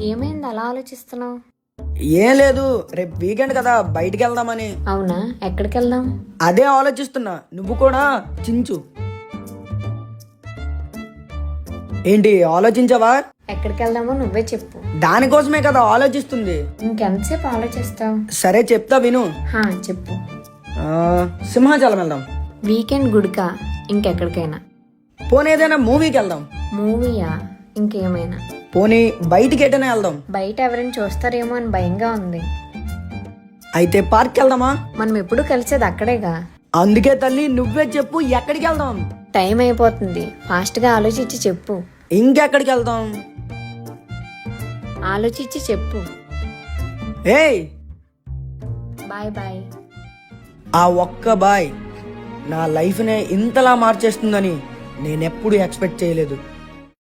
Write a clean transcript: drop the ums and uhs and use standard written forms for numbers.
ఏమైంది అలా ఆలోచిస్తున్నావు? ఏం లేదు, రేపు వీకెండ్ కదా బయటికి వెళ్దామని. అవునా, ఎక్కడికి వెళ్దాం? అదే ఆలోచిస్తున్నా, నువ్వు కూడా చించు. ఏంటి ఆలోచించావా? ఎక్కడికి వెళ్దామో నువ్వే చెప్పు. దానికోసమే కదా ఆలోచిస్తుంది. ఇంకెంతసేపు ఆలోచిస్తావు? సరే చెప్తా విను. చెప్పు. సింహాచలం వెళ్దాం. వీకెండ్ గుడికా? ఇంకెక్కడికైనా? పోనీ ఏదైనా మూవీకి వెళ్దాం. మూవీయా? ఇంకేమైనా? పోనీ బయటికి ఎటైనా వెళ్దాం. బయట ఎవరైనా చూస్తారేమో అని భయంగా ఉంది. అయితే పార్క్ వెళ్దామా? మనం ఎప్పుడు కలిసేది అక్కడేగా. అందుకే తల్లి నువ్వే చెప్పు, ఎక్కడికి వెళ్దాం? టైం అయిపోతుంది, ఫాస్ట్ గా ఆలోచించి చెప్పు. ఇంకెక్కడికి వెళ్దాం? ఆలోచించి చెప్పు. ఏయ్, బాయ్ బాయ్. ఆ ఒక్క బాయ్ నా లైఫ్నే ఇంతలా మార్చేస్తుందని నేనెప్పుడు ఎక్స్పెక్ట్ చేయలేదు.